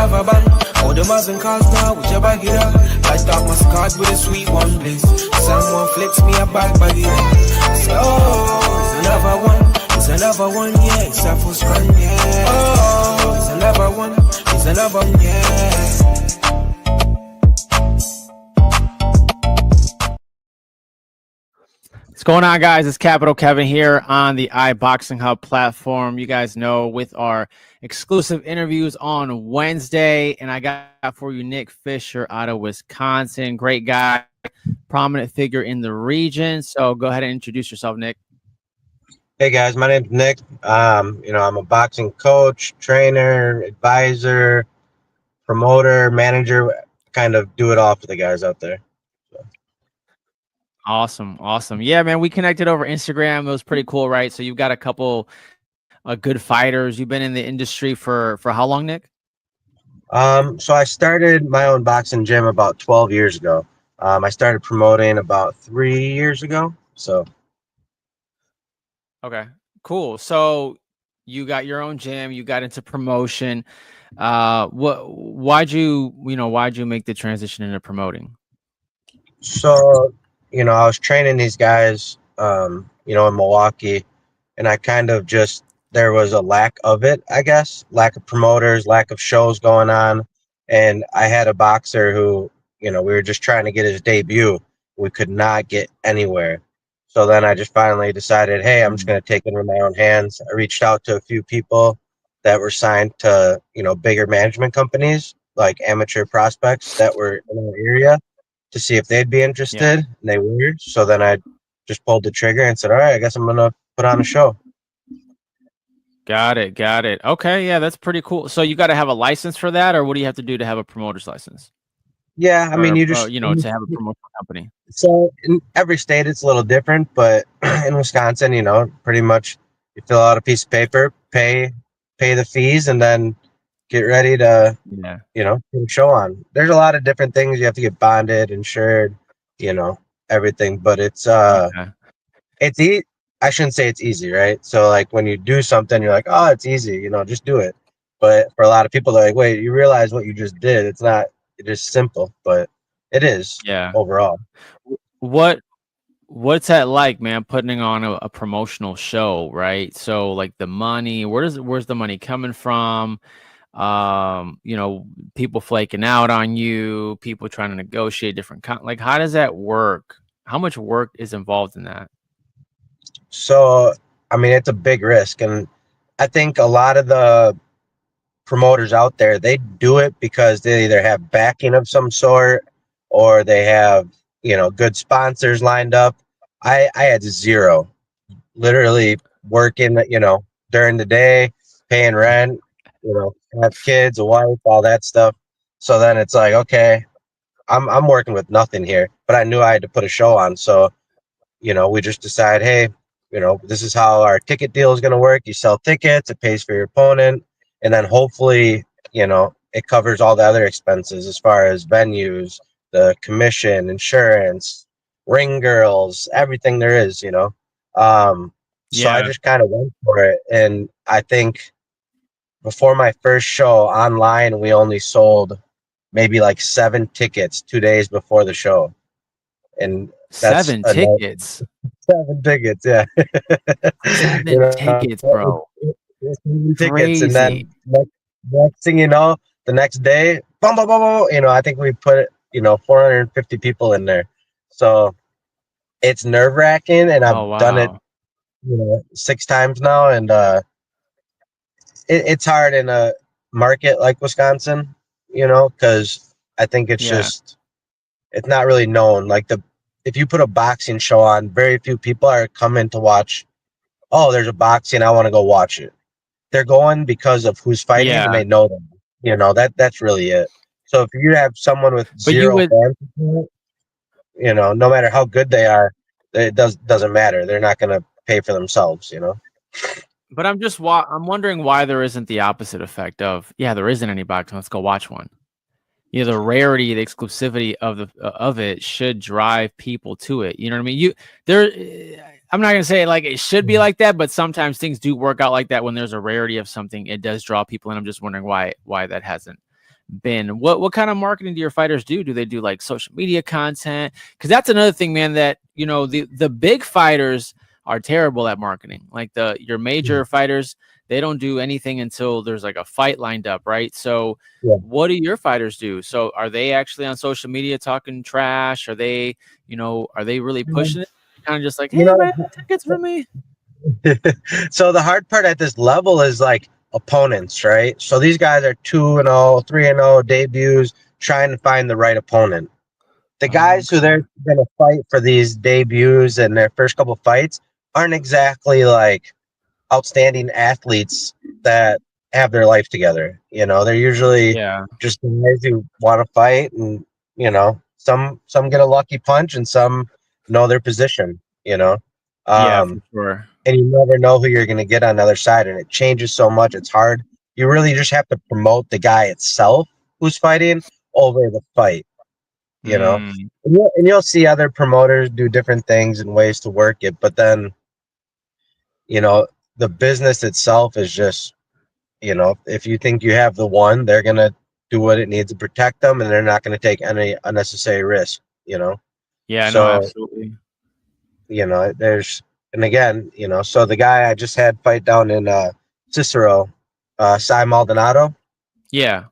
another band. All the Muslim cars now, with your baggy up. Light up my card with a sweet one, please. Someone flicks me a back baggy up. Say, oh, it's another one. It's another one, yeah. It's a full strand, yeah. Oh, it's another one. It's another one, yeah. What's going on, guys? It's Capital Kevin here on the iBoxing Hub platform. You guys know, with our exclusive interviews on Wednesday, and I got for you Nick Fischer out of Wisconsin. Great guy, prominent figure in the region. So go ahead and introduce yourself, Nick. Hey guys, my name's Nick. I'm a boxing coach, trainer, advisor, promoter, manager, kind of do it all for the guys out there. Awesome. Yeah, man, we connected over Instagram. It was pretty cool, right? So you've got a couple good fighters. You've been in the industry for how long, Nick? So I started my own boxing gym about 12 years ago. I started promoting about 3 years ago. So okay, cool. So you got your own gym, you got into promotion. Why'd you make the transition into promoting? So I was training these guys, in Milwaukee, and I kind of there was a lack of it, I guess, lack of promoters, lack of shows going on. And I had a boxer who, we were just trying to get his debut. We could not get anywhere. So then I just finally decided, hey, I'm just going to take it in my own hands. I reached out to a few people that were signed to, bigger management companies, like amateur prospects that were in our area, to see if they'd be interested. Yeah. And they were. So then I just pulled the trigger and said, all right, I guess I'm going to put on a show. Got it. Okay. Yeah, that's pretty cool. So you got to have a license for that, or what do you have to do to have a promoter's license? Yeah. I mean, you just, to have a promotional company. So in every state, it's a little different, but in Wisconsin, pretty much you fill out a piece of paper, pay the fees, and then get ready to, put a show on. There's a lot of different things. You have to get bonded, insured, everything. But it's easy. I shouldn't say it's easy, right? So like when you do something, you're like, oh, it's easy, just do it. But for a lot of people, they're like, wait, you realize what you just did? It's not. It's just simple, but it is. Yeah. Overall. What's that like, man? Putting on a promotional show, right? So like the money, where's the money coming from? People flaking out on you, people trying to negotiate different like, how does that work? How much work is involved in that? So, I mean, it's a big risk, and I think a lot of the promoters out there, they do it because they either have backing of some sort or they have, good sponsors lined up. I had zero, literally working, during the day, paying rent, have kids, a wife, all that stuff. So then it's like, okay, I'm working with nothing here, but I knew I had to put a show on. So, we just decided, hey, this is how our ticket deal is going to work. You sell tickets, it pays for your opponent. And then hopefully, it covers all the other expenses as far as venues, the commission, insurance, ring girls, everything there is, So I just kind of went for it. And I think before my first show online, we only sold maybe like 7 tickets 2 days before the show. And that's 7 tickets. 7 tickets, yeah. 7 tickets, bro. Tickets. Crazy. And then next thing you know, the next day, boom, boom, boom, boom, I think we put 450 people in there. So it's nerve-wracking, and I've done it 6 times now, and it's hard in a market like Wisconsin, because I think it's just, it's not really known. Like if you put a boxing show on, very few people are coming to watch. Oh, there's a boxing, I want to go watch it. They're going because of who's fighting, and they know them. That's really it. So if you have someone with zero fans, no matter how good they are, it doesn't matter. They're not going to pay for themselves, But I'm wondering why there isn't the opposite effect of, there isn't any boxing, let's go watch one. The rarity, the exclusivity of it should drive people to it. You know what I mean? I'm not gonna say like it should be like that, but sometimes things do work out like that. When there's a rarity of something, it does draw people, and I'm just wondering why that hasn't been. What kind of marketing do your fighters do? Do they do like social media content? Because that's another thing, man, that the big fighters are terrible at marketing. Like your major fighters, they don't do anything until there's like a fight lined up, right? So Yeah. what do your fighters do? So are they actually on social media talking trash? Are they really pushing it? Kind of just like, You hey man, know, tickets for me. so the hard part at this level is like opponents, right? So these guys are 2-0, 3-0 debuts, trying to find the right opponent. The guys who they're going to fight for these debuts and their first couple fights aren't exactly like outstanding athletes that have their life together. They're usually Yeah. just guys who want to fight, and some get a lucky punch and some know their position. Yeah, for Um, sure. and you never know who you're going to get on the other side, and it changes so much. It's hard. You really just have to promote the guy itself who's fighting over the fight. you know Mm, and you'll see other promoters do different things and ways to work it, but then the business itself is just, if you think you have the one, they're going to do what it needs to protect them, and they're not going to take any unnecessary risk. yeah, no, So absolutely. there's, and again, so the guy I just had fight down in Cicero, Cy Maldonado. Yeah.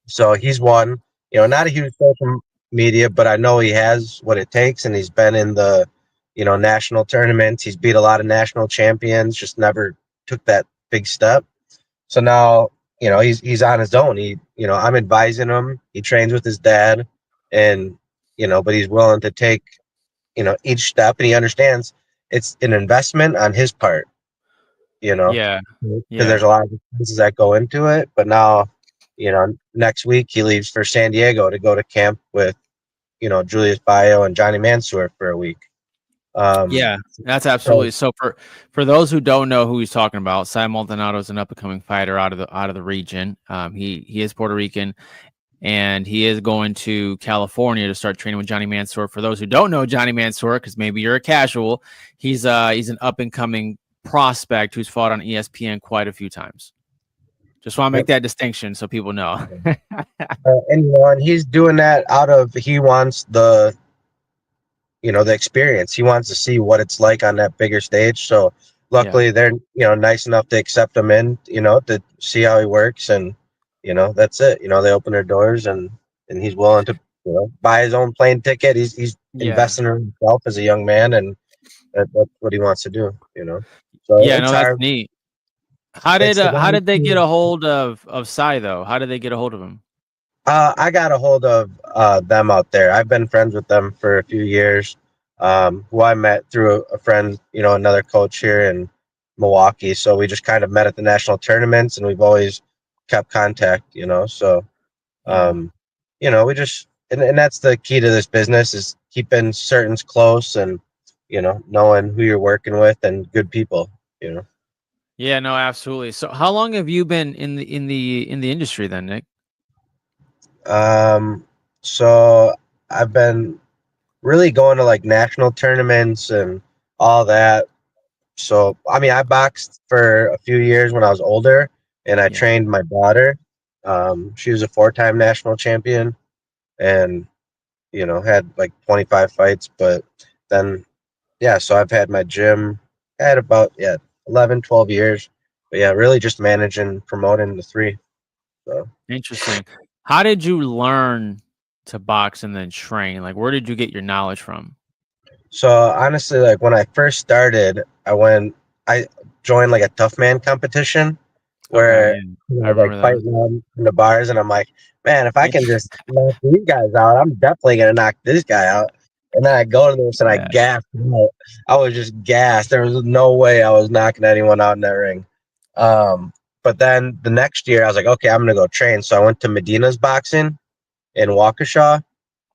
So he's one, not a huge social media, but I know he has what it takes, and he's been in the, national tournaments. He's beat a lot of national champions, just never took that big step. So now, he's on his own. I'm advising him. He trains with his dad, and but he's willing to take, each step, and he understands it's an investment on his part. Yeah. Because Yeah. there's a lot of expenses that go into it. But now, next week he leaves for San Diego to go to camp with, Julius Bio and Johnny Mansour for a week. Yeah, that's So absolutely. So for those who don't know who he's talking about, Cy Maldonado is an up and coming fighter out of the region. He is Puerto Rican, and he is going to California to start training with Johnny Mansour. For those who don't know Johnny Mansour, because maybe you're a casual, he's an up and coming prospect who's fought on ESPN quite a few times. Just want to make that distinction so people know. and he's doing that he wants the experience. He wants to see what it's like on that bigger stage. So luckily they're, nice enough to accept him in, to see how he works. And, that's it. They open their doors, and he's willing to, buy his own plane ticket. He's Yeah. investing in himself as a young man, and that's what he wants to do. So Yeah, it's no, that's hard. neat. How It's the did one they get thing. a hold of Cy though? How did they get a hold of him? I got a hold of them out there. I've been friends with them for a few years. Who I met through a friend, another coach here in Milwaukee. So we just kind of met at the national tournaments, and we've always kept contact. So, Yeah. we just, and that's the key to this business, is keeping certains close, and, knowing who you're working with, and good people. Yeah, no, absolutely. So how long have you been in the industry then, Nick? So I've been really going to like national tournaments and all that. So, I mean, I boxed for a few years when I was older, and I Yeah. trained my daughter. She was a 4-time national champion, and, had like 25 fights. But then, yeah, so I've had my gym, had about, 11, 12 years. But yeah, really just managing, promoting the three. So. Interesting. How did you learn to box and then train? Like, where did you get your knowledge from? So honestly, like when I first started, I joined like a tough man competition Okay, where yeah. I like remember those. fighting them in the bars, and I'm like, man, if I can just knock these guys out, I'm definitely gonna knock this guy out. And then I go to this and I Yeah. gassed out. I was just gassed. There was no way I was knocking anyone out in that ring. But then the next year I was like, okay, I'm gonna go train. So I went to Medina's Boxing in Waukesha.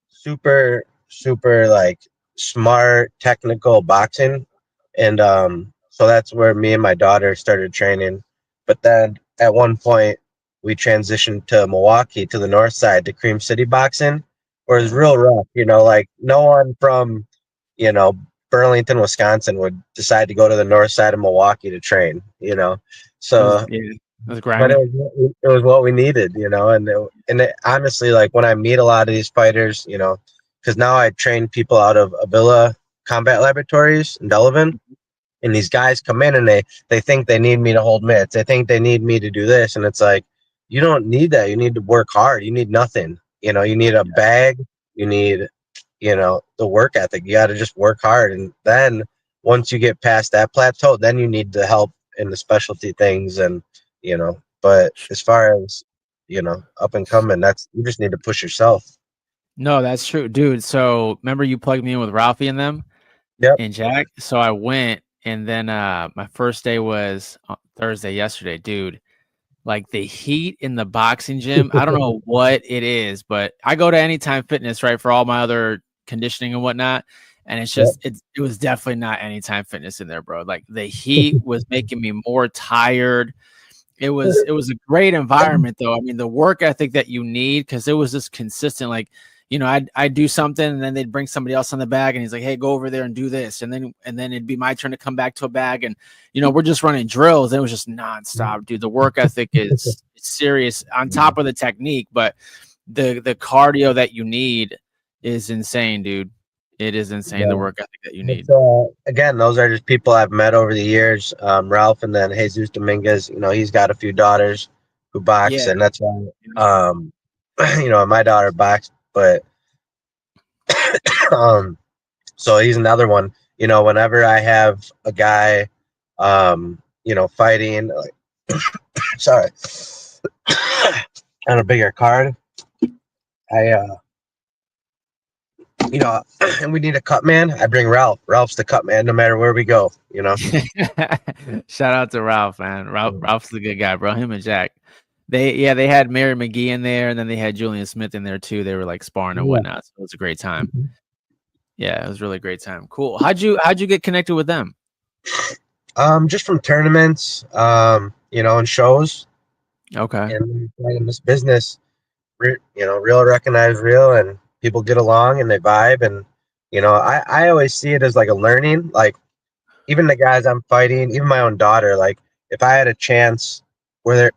Super, super like smart, technical boxing. And so that's where me and my daughter started training. But then at one point we transitioned to Milwaukee, to the north side, to Cream City Boxing, where it was Yeah. real rough. Like no one from, you know, Burlington, Wisconsin would decide to go to the north side of Milwaukee to train. It was, So yeah. It was but grimy. it was what we needed, you know. Honestly, like when I meet a lot of these fighters, you know, because now I train people out of Avila Combat Laboratories in Delavan, and these guys come in and they think they need me to hold mitts. They think they need me to do this, and it's like, you don't need that. You need to work hard. You need nothing. You know, you need a bag. You need, you know, the work ethic. You got to just work hard, and then once you get past that plateau, then you need the help in the specialty things, and you know. But as far as, you know, up and coming, that's, you just need to push yourself. No, that's true, dude. So remember you plugged me in with Ralphie and them Yep. and Jack. So I went, and then my first day was Thursday yesterday, dude. Like the heat in the boxing gym, I don't know what it is, but I go to Anytime Fitness, right, for all my other conditioning and whatnot. And it's Yep. just, it was definitely not Anytime Fitness in there, bro. Like the heat was making me more tired. It was a great environment though. I mean, the work ethic that you need, because it was just consistent. Like, you know, I'd do something and then they'd bring somebody else on the bag and he's like, hey, go over there and do this. And then it'd be my turn to come back to a bag. And, you know, we're just running drills. It was just nonstop, dude. The work ethic is serious on top of the technique, but the cardio that you need is insane, dude. It is insane. Yeah. The work ethic that you need. Again, those are just people I've met over the years. Ralph, and then Jesus Dominguez. You know, he's got a few daughters who box, Yeah. and that's why, you know, my daughter boxed. But so he's another one. You know, whenever I have a guy, you know, fighting, like, sorry, on a bigger card, I you know, and we need a cut man, I bring Ralph. Ralph's the cut man no matter where we go, you know. Shout out to Ralph, man. Ralph's a good guy, bro. Him and Jack. They had Mary McGee in there, and then they had Julian Smith in there too. They were like sparring and whatnot. So it was a great time. Yeah, it was really a great time. Cool. How'd you get connected with them? Just from tournaments, you know, and shows. Okay. And in this business, you know, real recognize real, and people get along and they vibe. And you know, I always see it as like a learning. Like even the guys I'm fighting, even my own daughter, like if I had a chance where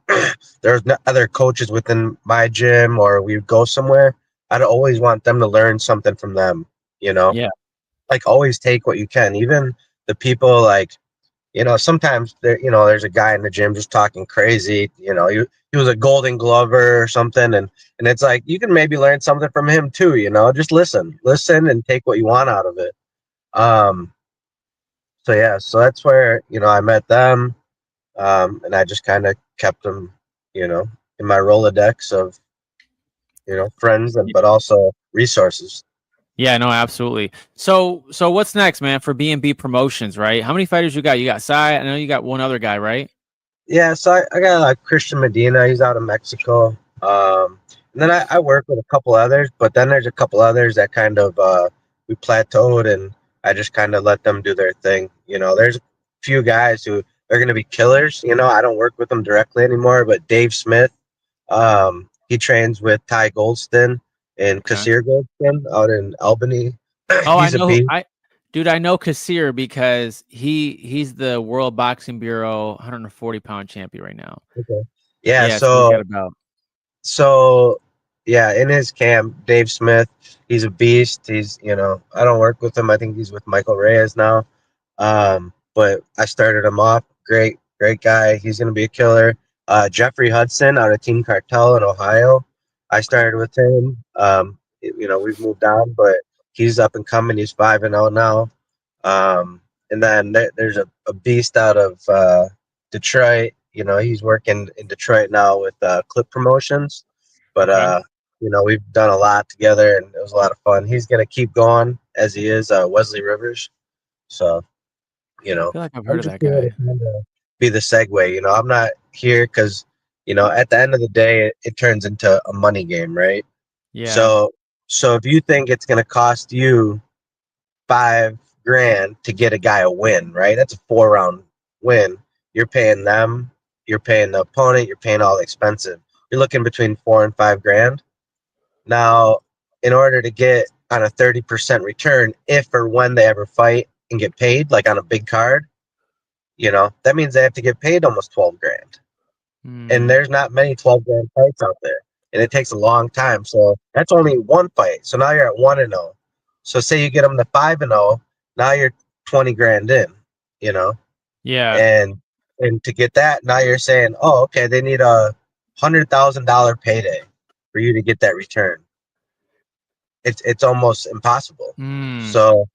there's no other coaches within my gym, or we would go somewhere, I'd always want them to learn something from them, you know. Yeah. Like always take what you can. Even the people, like, you know, sometimes there, you know, there's a guy in the gym just talking crazy, you know, he was a Golden Glover or something, and it's like you can maybe learn something from him too, you know. Just listen and take what you want out of it. So yeah, so that's where, you know, I met them, and I just kind of kept them, you know, in my Rolodex of, you know, friends, and but also resources. Yeah, no, absolutely. So what's next, man, for B&B Promotions, right? How many fighters you got? You got Sai. I know you got one other guy, right? Yeah, so I got Christian Medina. He's out of Mexico. And then I work with a couple others, but then there's a couple others that kind of we plateaued, and I just kind of let them do their thing. You know, there's a few guys who are going to be killers. You know, I don't work with them directly anymore, but Dave Smith, he trains with Ty Goldston and Okay. Kasir Goldston out in Albany. Oh, He's I a know. beast. Dude, I know Kasir because he's the World Boxing Bureau 140-pound champion right now. Okay. Yeah, Yeah, so he's got about. So, yeah, in his camp, Dave Smith, he's a beast. He's, you know, I don't work with him. I think he's with Michael Reyes now. But I started him off. Great guy. He's going to be a killer. Jeffrey Hudson out of Team Cartel in Ohio. I started with him. You know, we've moved on, but he's up and coming. He's 5-0 now. And then there's a beast out of Detroit. You know, he's working in Detroit now with Clip Promotions. But Okay. you know, we've done a lot together, and it was a lot of fun. He's gonna keep going as he is, Wesley Rivers. So, you I know, feel like I've heard I'm of just that here to guy. kind of be the segue. You know, I'm not here because, you know, at the end of the day, it turns into a money game, right? Yeah. So if you think it's gonna cost you $5,000 to get a guy a win, right? That's a 4-round win. You're paying them, you're paying the opponent, you're paying all the expensive. You're looking between 4 and $5,000. Now, in order to get on a 30% return, if or when they ever fight and get paid, like on a big card, you know, that means they have to get paid almost $12,000. and there's not many 12 grand fights out there, and it takes a long time. So that's only one fight. So now you're at 1-0. So say you get them to 5-0, now you're 20 grand in, you know, Yeah. and to get that, now you're saying, oh, okay, they need a $100,000 payday for you to get that return. It's almost impossible. So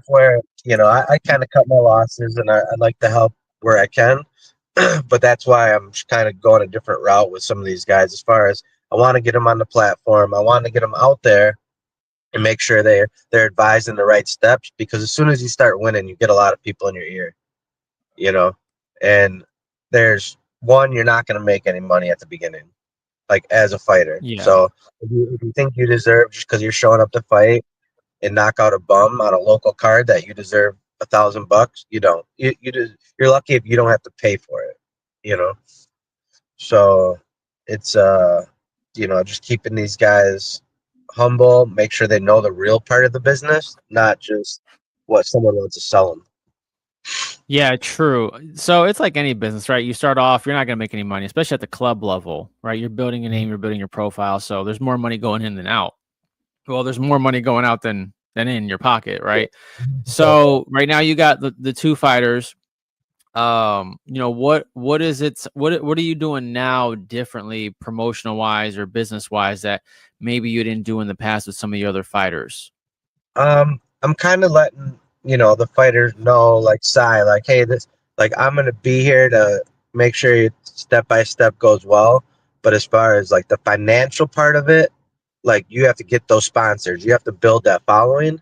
where, you know, I kind of cut my losses, and I like to help where I can. But that's why I'm kind of going a different route with some of these guys. As far as I want to get them on the platform, I want to get them out there and make sure they're advised in the right steps. Because as soon as you start winning, you get a lot of people in your ear, you know. And there's one, you're not going to make any money at the beginning, like as a fighter. Yeah. So if you think you deserve, just because you're showing up to fight and knock out a bum on a local card, that you deserve $1,000, you don't. You're lucky if you don't have to pay for it, you know. So it's you know, just keeping these guys humble, make sure they know the real part of the business, not just what someone wants to sell them. Yeah, true. So it's like any business, right? You start off, you're not going to make any money, especially at the club level, right? You're building a name, you're building your profile. So there's more money going in than out. Well, there's more money going out than in your pocket, right? So right now you got the two fighters. You know, what is it? What are you doing now differently, promotional wise or business wise, that maybe you didn't do in the past with some of your other fighters? I'm kind of letting, you know, the fighters know, like, like, hey, this, like, I'm gonna be here to make sure your step by step goes well. But as far as like the financial part of it, like, you have to get those sponsors. You have to build that following.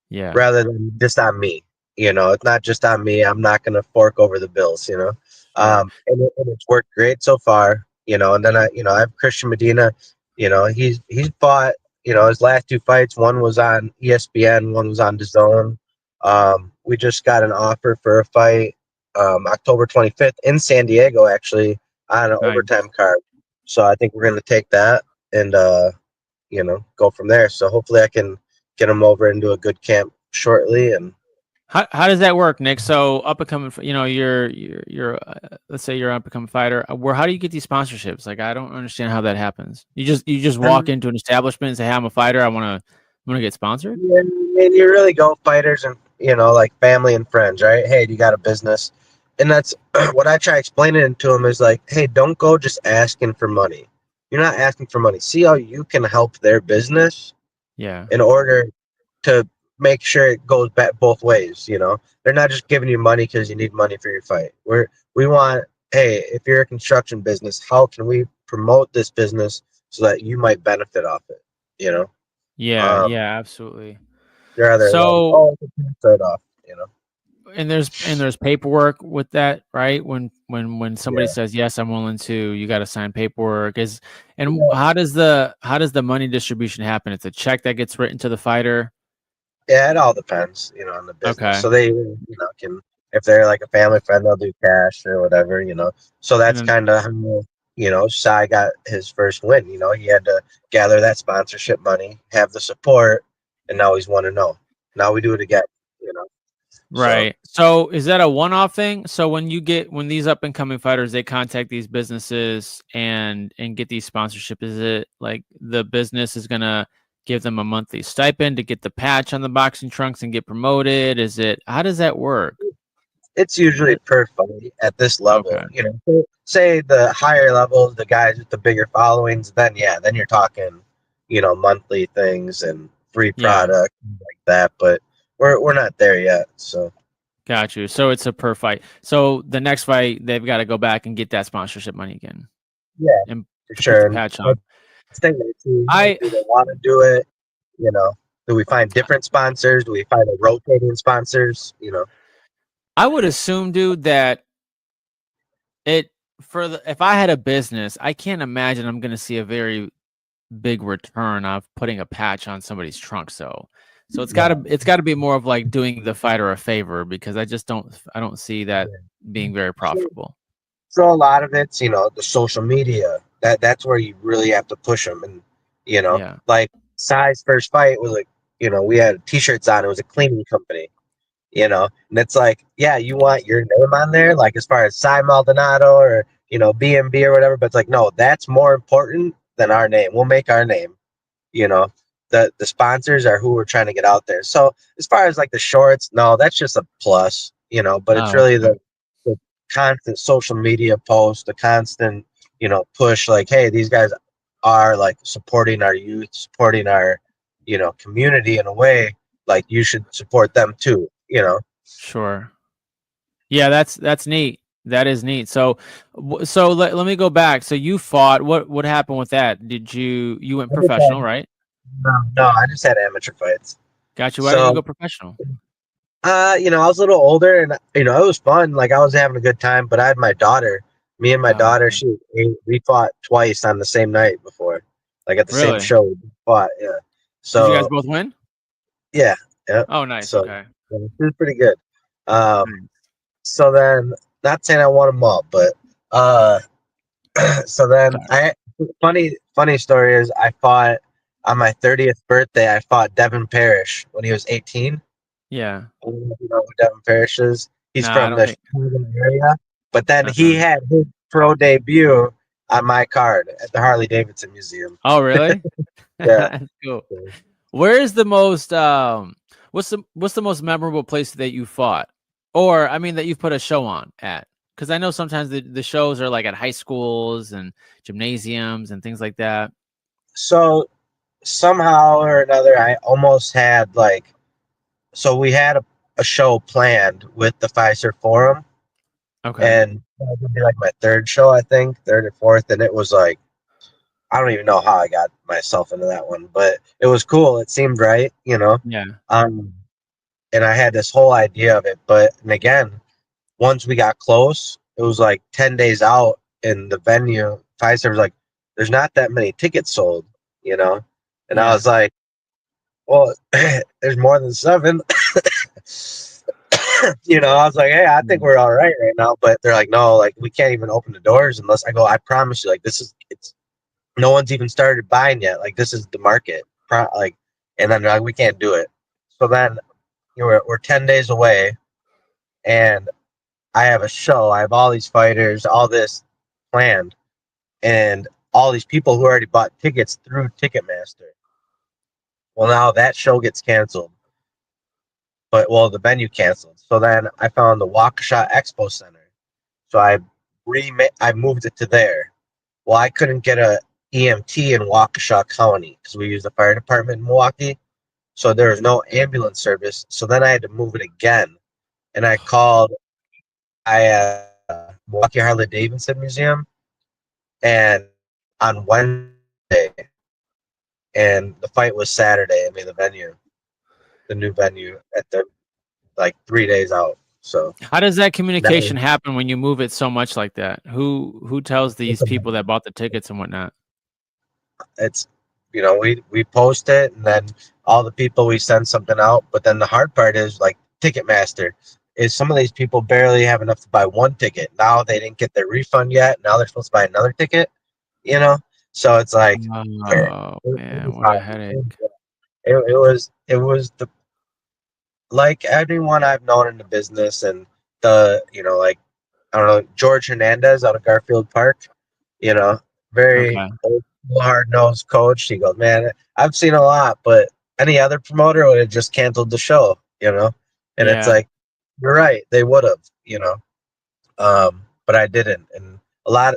Yeah. Rather than just on me. You know, it's not just on me. I'm not going to fork over the bills, you know. Sure. And it's worked great so far, you know. And then I have Christian Medina, you know, he's fought, you know, his last two fights, one was on ESPN, one was on DAZN. We just got an offer for a fight October 25th in San Diego, actually, on an overtime card. So I think we're going to take that and, you know, go from there. So hopefully I can get him over into a good camp shortly. And how does that work, Nick? So up and coming, you know, you're let's say you're an up and coming fighter. Where how do you get these sponsorships? Like, I don't understand how that happens. You just walk into an establishment and say, "Hey, I'm a fighter. I want to get sponsored." and you really go fighters and, you know, like family and friends, right? Hey, do you got a business? And that's what I try explaining to them is like, hey, don't go just asking for money. You're not asking for money. See how you can help their business. Yeah. In order to make sure it goes back both ways, you know. They're not just giving you money because you need money for your fight. We want, hey, if you're a construction business, how can we promote this business so that you might benefit off it, you know? Yeah. Yeah. Absolutely. Rather So, than start off, you know. and there's paperwork with that, right? When somebody says yes, I'm willing to, you got to sign paperwork. How does the money distribution happen? It's a check that gets written to the fighter. Yeah, it all depends, you know, on the business. Okay. So they, you know, can, if they're like a family friend, they'll do cash or whatever, you know. So that's kind of how, you know, Sai got his first win. You know, he had to gather that sponsorship money, have the support, and now he's 1-0. Now we do it again, you know. Right. So is that a one-off thing? So when these up and coming fighters, they contact these businesses and get these sponsorship, is it like the business is going to give them a monthly stipend to get the patch on the boxing trunks and get promoted? How does that work? It's usually per fight at this level. Okay. You know, say the higher levels, the guys with the bigger followings, then you're talking, you know, monthly things and free product like that. But we're not there yet. So got you. So it's a per fight. So the next fight, they've got to go back and get that sponsorship money again. Yeah, and for sure. Put the patch on. Do they want to do it? You know, do we find different sponsors? Do we find a rotating sponsors? You know, I would assume, dude, that if I had a business, I can't imagine I'm going to see a very big return of putting a patch on somebody's trunk. So it's got to be more of like doing the fighter a favor, because I don't see that being very profitable. So a lot of it's, you know, the social media. That's where you really have to push them. And, you know, like Sai's first fight was like, you know, we had t-shirts on. It was a cleaning company, you know, and it's like, yeah, you want your name on there, like as far as Sai Maldonado or, B&B or whatever. But it's like, no, that's more important than our name. We'll make our name. You know, the sponsors are who we're trying to get out there. So as far as like the shorts, no, that's just a plus. But it's Oh, really okay. the constant social media post, the constant push. Like, hey, these guys are like supporting our youth, supporting our community in a way. Like you should support them too. Sure. Yeah, that's neat. That is neat. So, let me go back. So you fought. What happened with that? You went I just professional, had, right? no, I just had amateur fights. Got you. Why didn't you go So, professional? I was a little older, and it was fun. Like I was having a good time, but I had my daughter. Me and my daughter, Okay. we fought twice on the same night before, like at the same Really? show. We fought, yeah. Did you guys So both win? yeah, yeah. Oh, nice. So Okay. yeah, it was pretty good. Um, Nice. so then, not saying I won them all, but uh, so then Sorry. funny story is I fought on my 30th birthday. I fought Devin Parrish when he was 18. Yeah. I don't know if you know who Devin Parrish is. He's Nah, I from don't the think. Chicago area. But then he Uh-huh. had his pro debut on my card at the Harley Davidson Museum. Oh, really? Yeah. That's cool. Where is the most what's the most memorable place that you fought? Or I mean that you've put a show on at? Because I know sometimes the shows are like at high schools and gymnasiums and things like that. So somehow or another, I almost had so we had a show planned with the Pfizer Forum, Okay. and that was gonna be like my third show, I think, third or fourth, and it was like I don't even know how I got myself into that one, but it was cool. It seemed right. Yeah. Um, and I had this whole idea of it, and again, once we got close, it was like 10 days out in the venue. Pfizer was like, "There's not that many tickets sold," and I Yeah. was like, "Well, there's more than seven." I was like, "Hey, I think we're all right now," but they're like, "No, like we can't even open the doors unless I go. I promise you, like it's no one's even started buying yet. Like this is the market, and then they're like, we can't do it." So then we're 10 days away, and I have a show. I have all these fighters, all this planned, and all these people who already bought tickets through Ticketmaster. Well, now that show gets canceled, the venue canceled. So then I found the Waukesha Expo Center. So I moved it to there. Well, I couldn't get a EMT in Waukesha County because we use the fire department in Milwaukee. So there was no ambulance service. So then I had to move it again. And I Milwaukee Harley Davidson Museum, and on Wednesday, and the fight was Saturday. I mean, the new venue at the like 3 days out. So How does that that was communication happen when you move it so much like that? Who tells these it's, people that bought the tickets and whatnot? it's we post it, and then all the people we send something out. But then the hard part is like Ticketmaster is some of these people barely have enough to buy one ticket. Now they didn't get their refund yet. Now they're supposed to buy another ticket. You know, so it's like Oh it man, was what a hard. headache. It was the like everyone I've known in the business, and like I don't know, George Hernandez out of Garfield Park, you know, very Okay. old, hard nosed coach. He goes, "Man, I've seen a lot, but any other promoter would have just canceled the show. And it's Yeah. like, you're right, they would have. But I didn't. And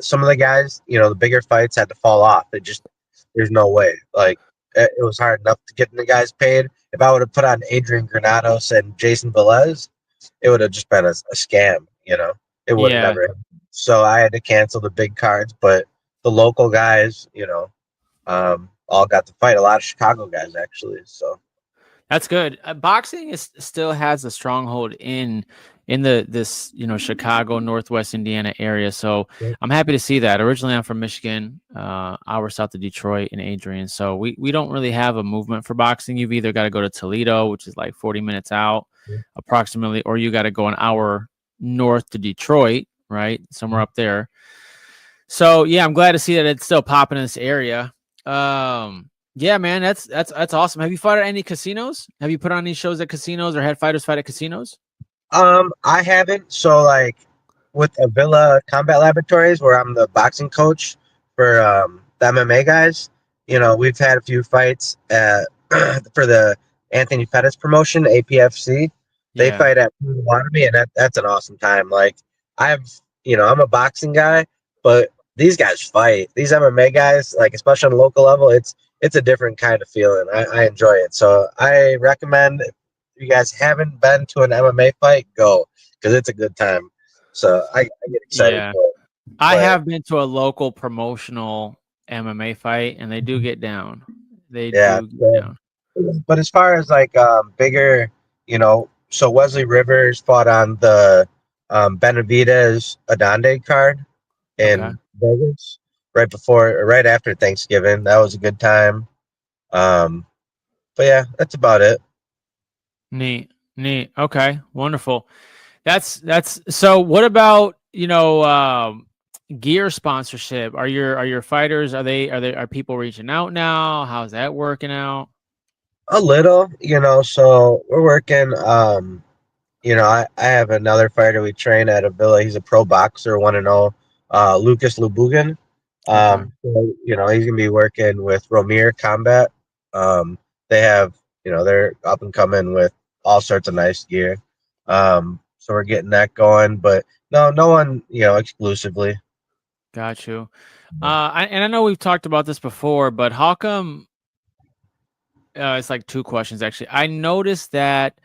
some of the guys, the bigger fights had to fall off. There's no way. Like, it was hard enough to get the guys paid. If I would have put on Adrian Granados and Jason Velez, it would have just been a scam. It would have Yeah. never happened. So I had to cancel the big cards, but the local guys, all got to fight. A lot of Chicago guys, actually. So That's good. Boxing still has a stronghold in this Chicago, Northwest Indiana area. So I'm happy to see that. Originally, I'm from Michigan, hour south of Detroit and Adrian. So we don't really have a movement for boxing. You've either got to go to Toledo, which is like 40 minutes out, approximately, or you got to go an hour north to Detroit, right, somewhere up there. So yeah, I'm glad to see that it's still popping in this area. Yeah, man, that's awesome. Have you fought at any casinos? Have you put on any shows at casinos or had fighters fight at casinos? I haven't. So like with Avila Combat Laboratories, where I'm the boxing coach for the MMA guys. You know, we've had a few fights for the Anthony Pettis promotion, APFC. They Yeah. fight at Potawatomi, and that's an awesome time. Like I'm a boxing guy, but these guys fight. These MMA guys, like especially on the local level, it's a different kind of feeling. I enjoy it. So I recommend if you guys haven't been to an MMA fight, go because it's a good time. So I get excited Yeah. for it. I But have been to a local promotional MMA fight, and they do get down. They yeah, do get so, down. but as far as like bigger, so Wesley Rivers fought on the Benavidez Adonde card Okay. in Vegas right after Thanksgiving. That was a good time. Um, but yeah, that's about it. Neat. Neat. Okay. Wonderful. That's so what about, gear sponsorship? Are your fighters, are people reaching out now? How's that working out? A little, so we're working. I have another fighter we train at a villa. He's a pro boxer, 1-0, Lucas Lubugan. Okay. He's gonna be working with Romir Combat. They have, they're up and coming with all sorts of nice gear. So we're getting that going, but no one, exclusively. Got you. And I know we've talked about this before, but how come it's like two questions actually. I noticed that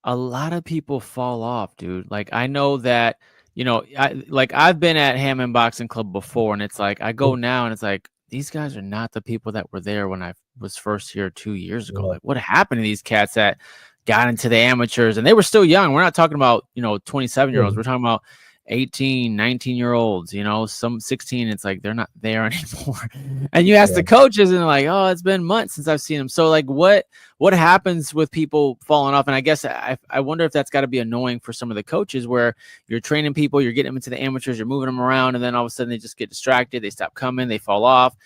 a lot of people fall off, dude. Like I know that, I've been at Hammond Boxing Club before, and it's like I go now and it's like these guys are not the people that were there when I was first here 2 years ago. Yeah. Like what happened to these cats that got into the amateurs and they were still young? We're not talking about, 27-year-olds. We're talking about 18, 19-year-olds, some 16. It's like they're not there anymore. And you ask Yeah. the coaches and they're like, oh, it's been months since I've seen them. So like what happens with people falling off? And I guess I wonder if that's got to be annoying for some of the coaches where you're training people, you're getting them into the amateurs, you're moving them around, and then all of a sudden they just get distracted, they stop coming, they fall off.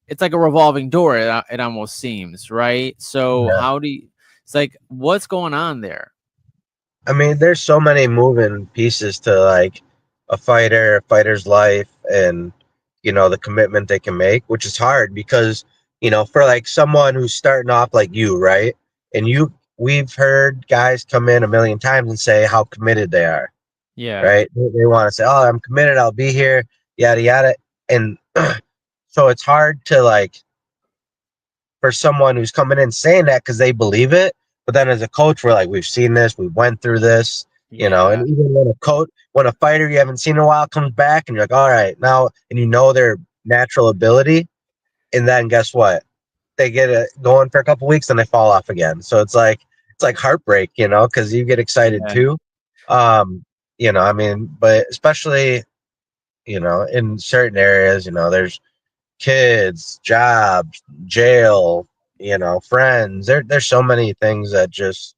It's like a revolving door, it almost seems, right? So Yeah. it's like, what's going on there? I mean, there's so many moving pieces to like a fighter's life, and the commitment they can make, which is hard because for like someone who's starting off like you, right? And we've heard guys come in a million times and say how committed they are, Yeah. right? They want to say, "Oh, I'm committed. I'll be here." Yada yada, and so it's hard to like for someone who's coming in saying that because they believe it. But then as a coach, we're like, we've seen this, we went through this, Yeah. and even when a fighter you haven't seen in a while comes back and you're like, all right, now, and their natural ability, and then guess what? They get it going for a couple weeks and they fall off again. So it's like heartbreak, because you get excited Yeah. too. I mean, but especially, in certain areas, there's kids, jobs, jail, friends. There's so many things that just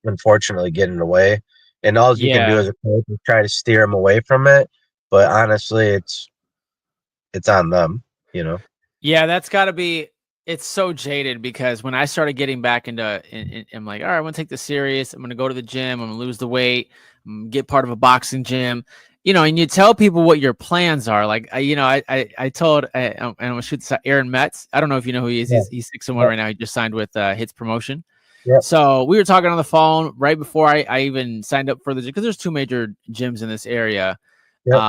unfortunately get in the way. And all you can do Yeah. as a coach is try to steer them away from it. But honestly, it's on them, Yeah, that's got to be. It's so jaded because when I started getting back I'm like, all right, I'm gonna take this serious. I'm gonna go to the gym. I'm gonna lose the weight. I'm gonna get part of a boxing gym. And you tell people what your plans are. Like, I told, I'm gonna shoot this out, Aaron Metz. I don't know if you know who he is. Yeah. He's 6-1 right now. He just signed with Hits Promotion. Yep. So we were talking on the phone right before I even signed up for the gym because there's two major gyms in this area. Yep.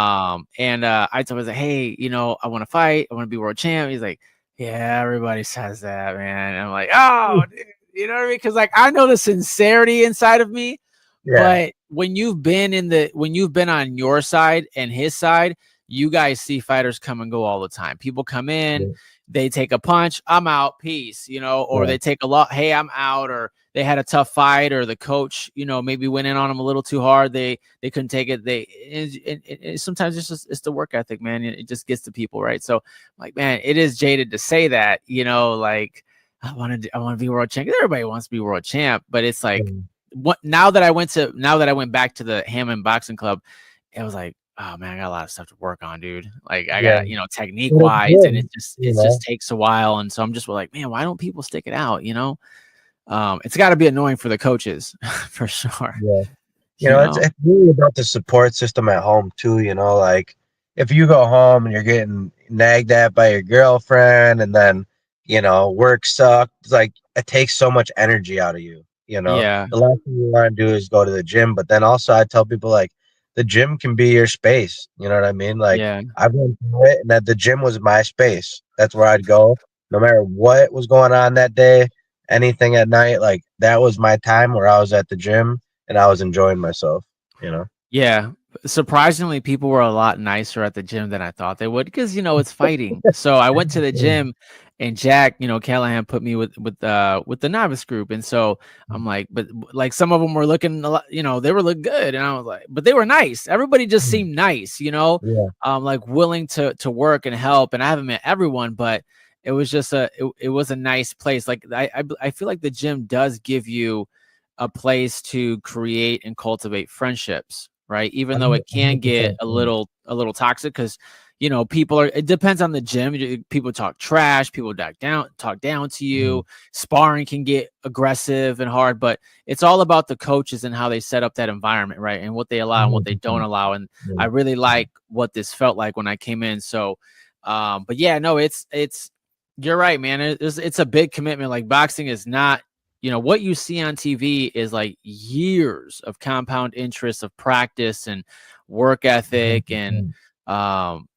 And I told him, I was like, hey, I want to fight. I want to be world champ. He's like, yeah, everybody says that, man. And I'm like, oh, dude, you know what I mean? Because like I know the sincerity inside of me, Yeah. but when you've been on your side and his side, you guys see fighters come and go all the time. People come in, Yeah. they take a punch, I'm out, peace, or Yeah. they take a lot, hey, I'm out, or they had a tough fight, or the coach, maybe went in on them a little too hard. They couldn't take it. Sometimes it's the work ethic, man. It just gets to people, right? So, like, man, it is jaded to say that, like I want to be world champ. Everybody wants to be world champ, but it's like, now that I went back to the Hammond Boxing Club, it was like, oh man, I got a lot of stuff to work on, dude. Like I got, technique wise, and it just takes a while. And so I'm just like, man, why don't people stick it out? It's got to be annoying for the coaches for sure. Yeah. You know, it's really about the support system at home too. You know, like if you go home and you're getting nagged at by your girlfriend, and then work sucks. It's like it takes so much energy out of you. You know, Yeah, the last thing you want to do is go to the gym. But then also, I tell people like the gym can be your space. You know what I mean? Like yeah. I've been through it, and that the gym was my space. That's where I'd go, no matter what was going on that day, anything at night. Like that was my time where I was at the gym and I was enjoying myself, you know? Yeah. Surprisingly, people were a lot nicer at the gym than I thought they would because it's fighting. So I went to the gym and Jack, Callahan put me with the novice group. And so I'm like, but like some of them were looking a lot, they were looking good. And I was like, but they were nice. Everybody just seemed nice, Yeah. like willing to work and help. And I haven't met everyone, but it was just it was a nice place. Like I feel like the gym does give you a place to create and cultivate friendships, right? Even though it can get 100%. a little toxic because it depends on the gym. People talk trash, people talk down to you. Sparring can get aggressive and hard, but it's all about the coaches and how they set up that environment, right? And what they allow and what they don't allow. And I really like what this felt like when I came in. So but yeah, no, it's you're right, man. It's a big commitment. Like boxing is not, what you see on TV is like years of compound interest of practice and work ethic and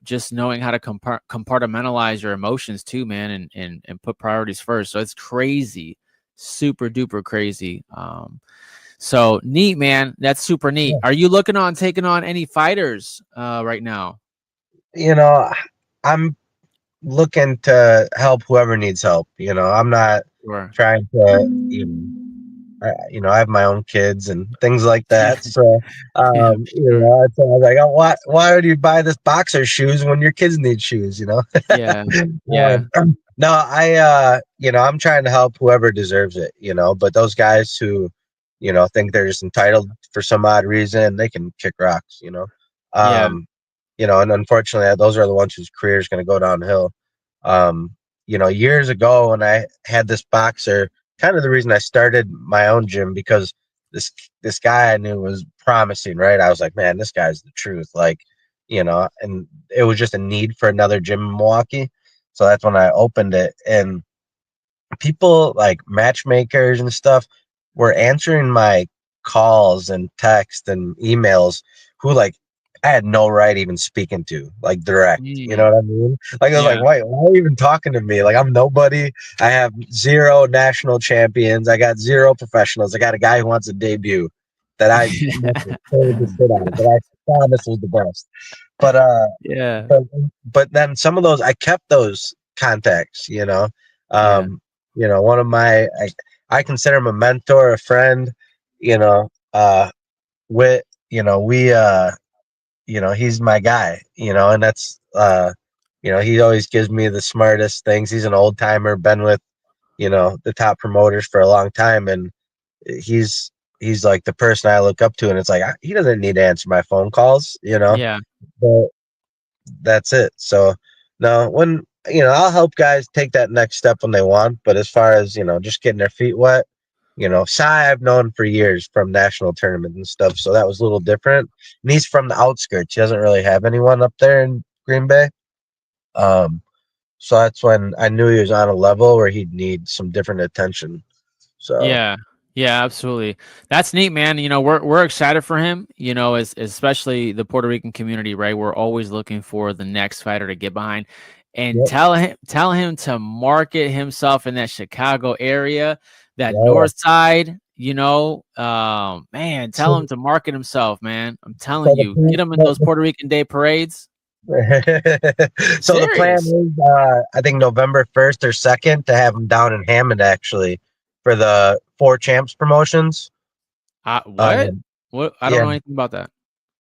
just knowing how to compartmentalize your emotions too, man, and put priorities first. So it's crazy, super duper crazy. So neat, man. That's super neat. Yeah. Are you looking on taking on any fighters right now? I'm looking to help whoever needs help. I'm not Sure. trying to, I have my own kids and things like that. So, Yeah, sure. so I was like, oh, why would you buy this boxer shoes when your kids need shoes? Yeah, yeah, No, I'm trying to help whoever deserves it, but those guys who, think they're just entitled for some odd reason, they can kick rocks, yeah. um, and unfortunately those are the ones whose career is going to go downhill. Um, years ago when I had this boxer, kind of the reason I started my own gym because this guy I knew was promising, right? I was like, man, this guy's the truth. Like, and it was just a need for another gym in Milwaukee. So that's when I opened it. And people like matchmakers and stuff were answering my calls and text and emails who like I had no right even speaking to, like direct. You know Mm, what I mean? Like I was like, yeah. why are you even talking to me? Like I'm nobody. I have zero national champions. I got zero professionals. I got a guy who wants a debut that I told the shit out of, that I promised was the best. But Yeah, but, but then some of those I kept those contacts, yeah. one of I consider him a mentor, a friend, you know, with, we, he's my guy, and that's, he always gives me the smartest things. He's an old timer, been with, the top promoters for a long time. And he's, he's like the person I look up to. And it's like, he doesn't need to answer my phone calls, Yeah, but that's it. So no, when, I'll help guys take that next step when they want. But as far as, just getting their feet wet, Sai I've known for years from national tournaments and stuff. So that was a little different. And he's from the outskirts. He doesn't really have anyone up there in Green Bay. So that's when I knew he was on a level where he'd need some different attention. So yeah, yeah, absolutely. That's neat, man. We're excited for him, as especially the Puerto Rican community, right? We're always looking for the next fighter to get behind and yep, tell him to market himself in that Chicago area, that yeah. north side, man, tell So, him to market himself, man. I'm telling so the you, get plan, him in those Puerto Rican Day parades. so the plan Serious. is, I think November 1st or 2nd to have him down in Hammond actually for the Four Champs promotions. What? Um, What? I don't yeah. know anything about that.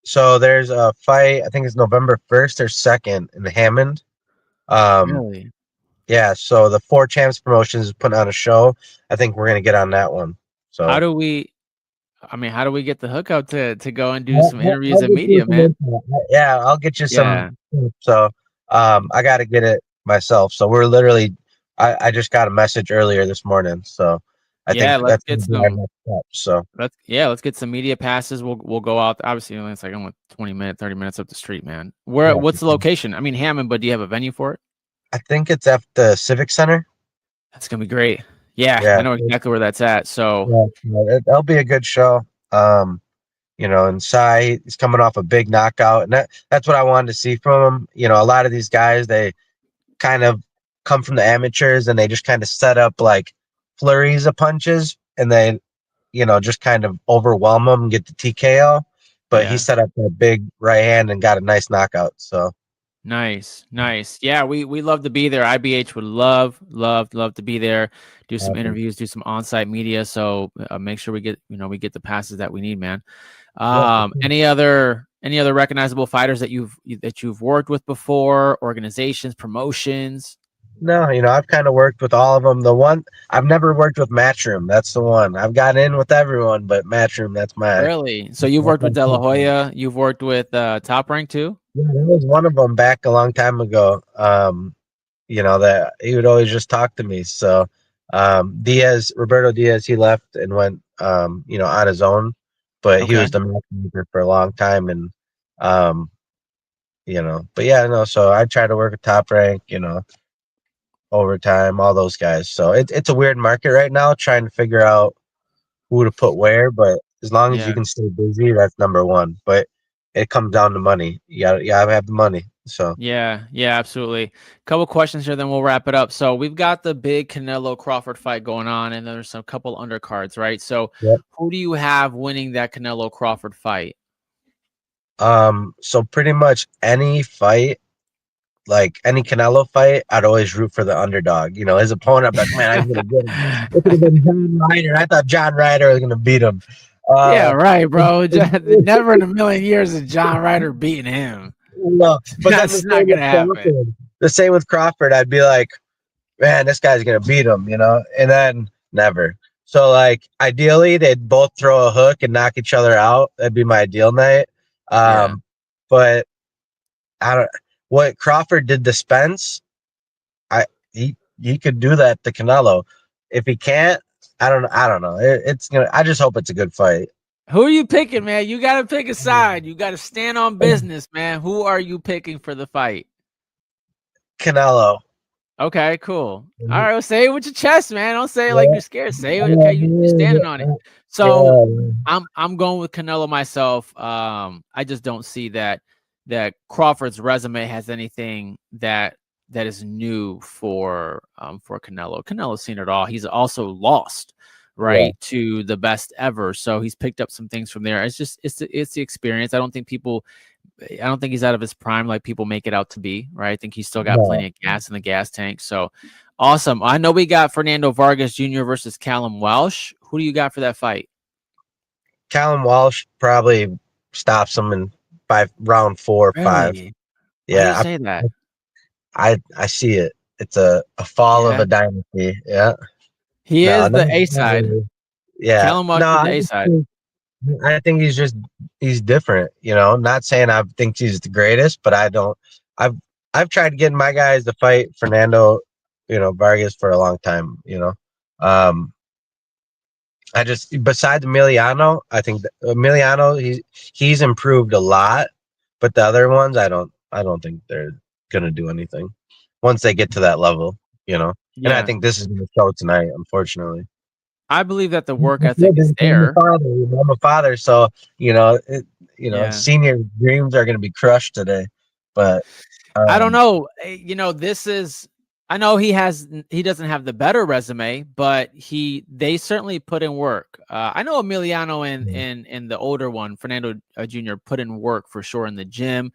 So there's a fight. I think it's November 1st or 2nd in Hammond. Um, Really? yeah. So the Four Champs promotions is putting on a show. I think we're gonna get on that one. How So do we? I mean, how do we get the hookup to go and do some interviews I'll and get you media, some man? info. Yeah, I'll get you some. Yeah. So I got to get it myself. So we're literally. I just got a message earlier this morning. So I think let's that's get gonna be our some. next step. So Let's get some media passes. We'll go out. Obviously, it's like only 20 minutes, 30 minutes up the street, man. yeah, What's the location? I mean, Hammond, but do you have a venue for it? I think it's at the Civic Center. That's gonna be great. Yeah, I Yeah, know exactly where that's at. So yeah, that'll be a good show. And Sai, he's coming off a big knockout, and that's what I wanted to see from him. A lot of these guys, they kind of come from the amateurs and they just kind of set up like flurries of punches, and they, just kind of overwhelm them and get the TKO. But he yeah, set up a big right hand and got a nice knockout. So nice. Yeah, we love to be there. IBH would love to be there. Do some awesome. interviews, do some on-site media. So make sure we get the passes that we need, man. Yeah. Any other recognizable fighters that you've worked with before? Organizations, promotions? No, I've kind of worked with all of them. The one I've never worked with Matchroom. That's the one. I've got in with everyone, but Matchroom, Really? So you've that's worked my with De La pick. Hoya. You've worked with Top Rank too. Yeah, that was one of them back a long time ago. That he would always just talk to me. So Roberto Diaz, he left and went, on his own, but he Okay. was the matchmaker for a long time. And, but yeah, no, so I try to work with Top Rank, Overtime, all those guys. So it's a weird market right now trying to figure out who to put where, but as long as you Yeah. can stay busy, that's number one. But it comes down to money. You gotta have the money. So Yeah, absolutely. Couple questions here, then we'll wrap it up. So we've got the big Canelo Crawford fight going on, and there's a couple undercards, right? So yep. who do you have winning that Canelo Crawford fight? So pretty much any fight, like any Canelo fight, I'd always root for the underdog. His opponent, I'd be like, man, I'm gonna get him. It could have been John Ryder. I thought John Ryder was gonna beat him. Yeah, Uh, right, bro. Never in a million years is John Ryder beating him. no, but then the That's not same with gonna happen. Crawford. The same with Crawford. I'd be like, man, this guy's gonna beat him, and then never. So like ideally they'd both throw a hook and knock each other out. That'd be my ideal night. Yeah. But I don't what Crawford did to Spence. He could do that to Canelo. If he can't, I don't know. It's gonna. I just hope it's a good fight. Who are you picking, man? You got to pick a side. You got to stand on business, man. Who are you picking for the fight? Canelo. Okay, cool. All right, well, say it with your chest, man. Don't say it like Yeah. you're scared. Say it. Okay, you're standing on it. So Yeah. I'm going with Canelo myself. I just don't see that Crawford's resume has anything that is new for Canelo. Canelo's seen it all. He's also lost, Yeah. right, to the best ever. So he's picked up some things from there. It's just it's the experience. I don't think he's out of his prime like people make it out to be, right? I think he's still got plenty of gas in the gas tank. So awesome. I know we got Fernando Vargas Jr. versus Callum Welsh. Who do you got for that fight? Callum Walsh probably stops him in round 4 or 5. Really? Why do you Yeah, say that? I see it. It's a fall of Yeah. a dynasty. Yeah. He No, is the A not side. really. Yeah. Callum Welsh No, is the A side. I think he's different. Not saying I think he's the greatest, but I don't. I've tried getting my guys to fight Fernando, Vargas for a long time. I just besides Emiliano, I think Emiliano he's improved a lot, but the other ones I don't think they're gonna do anything once they get to that level. And I Yeah. think this is gonna show tonight, unfortunately. I believe that the work I'm ethic is there. a father, so Yeah. senior dreams are gonna be crushed today. But I don't um, know. I know he doesn't have the better resume, but they certainly put in work. I know Emiliano and the older one, Fernando Jr., put in work for sure in the gym.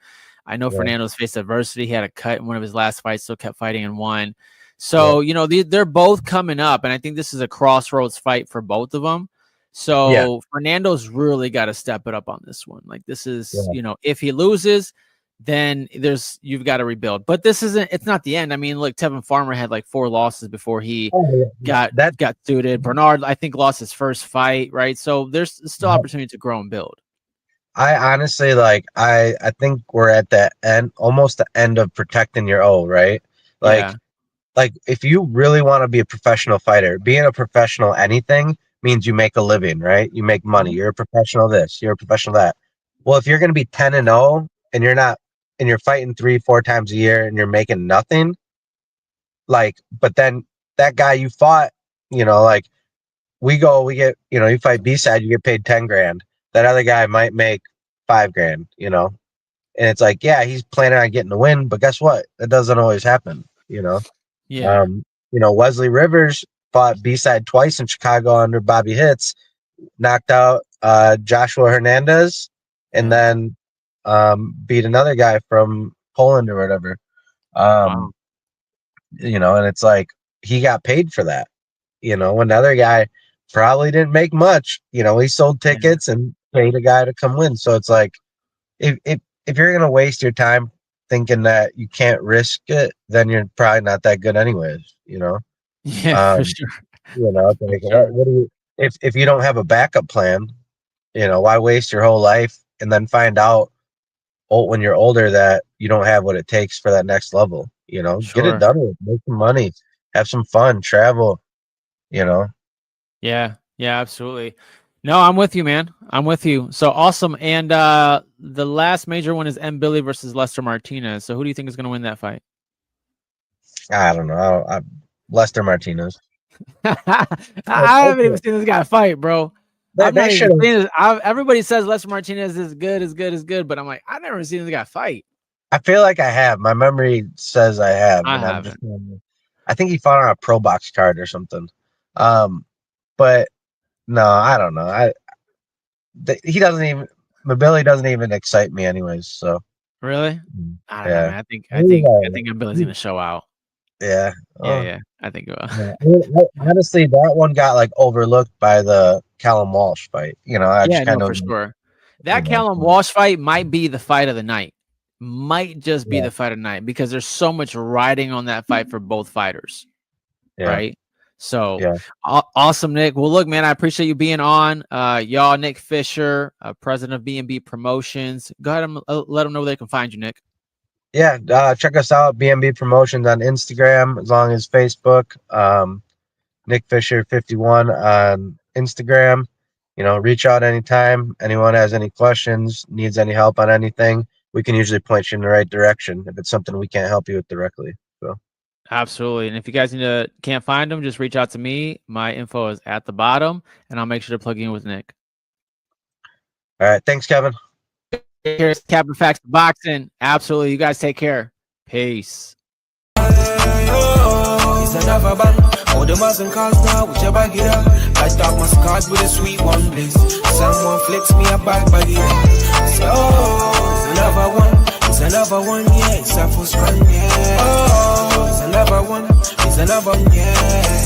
I know yeah, Fernando's faced adversity. He had a cut in one of his last fights, still kept fighting and won. yeah, So, they're both coming up, and I think this is a crossroads fight for both of them. yeah, So Fernando's really got to step it up on this one. Like this is, yeah. if he loses, then you've got to rebuild. But it's not the end. I mean, look, Tevin Farmer had like 4 losses before he Oh, yeah. got suited. Bernard, I think, lost his first fight, right? So there's still opportunity to grow and build. I honestly I think we're at the end, almost the end of protecting your O, right? Like Yeah. like if you really want to be a professional fighter, being a professional anything means you make a living, right? You make money. You're a professional this, you're a professional that. Well, if you're going to be 10-0 and you're not, and you're fighting 3-4 times a year and you're making nothing, like, but then that guy you fought, like we get, you fight B-side, you get paid 10 grand. That other guy might make 5 grand, and it's like, yeah, he's planning on getting the win, but guess what? That doesn't always happen, Yeah. Wesley Rivers fought B-side twice in Chicago under Bobby Hitz, knocked out Joshua Hernandez, and then beat another guy from Poland or whatever. Wow. And it's like he got paid for that. When the other guy probably didn't make much, he sold tickets and paid a guy to come win. So it's like if you're gonna waste your time thinking that you can't risk it, then you're probably not that good anyways, Yeah, for sure. It's like, what do you, if you don't have a backup plan, why waste your whole life and then find out when you're older that you don't have what it takes for that next level, get it done with, make some money, have some fun, travel, Yeah, absolutely. No, I'm with you, man. I'm with you. So awesome. And the last major one is M. Billy versus Lester Martinez. So who do you think is going to win that fight? I don't know. Lester Martinez. I haven't even seen this guy fight, bro. Everybody says Lester Martinez is good, but I'm like, I've never seen this guy fight. I feel like I have. My memory says I have. I haven't. I think he fought on a pro box card or something. But no, I don't know. He doesn't even. Billy doesn't even excite me, anyways. So really, I don't know, man. I think Billy's gonna show out. Yeah. Yeah. I think it will. Yeah. Honestly, that one got like overlooked by the Callum Walsh fight. For sure. That Callum Walsh fight might be the fight of the night. Might just be the fight of the night because there's so much riding on that fight for both fighters. Yeah. Right. So awesome, Nick. Well, look, man, I appreciate you being on. Y'all, Nick Fischer, president of B&B Promotions. Go ahead and let them know where they can find you, Nick. Yeah, check us out, B&B Promotions on Instagram, as long as Facebook. Nick Fischer 51 on Instagram. Reach out anytime. Anyone has any questions, needs any help on anything, we can usually point you in the right direction if it's something we can't help you with directly. So. Absolutely. And if you guys can't find them, just reach out to me. My info is at the bottom, and I'll make sure to plug you in with Nick. All right. Thanks, Kevin. Here's Captain Factz Boxing. Absolutely. You guys take care. Peace. All the Muslim cars now, whichever get up. I start my scars with a sweet one, please. Someone flicks me a back by it. So, it's another one, yeah. It's a full run, yeah. Oh, it's another one, yeah.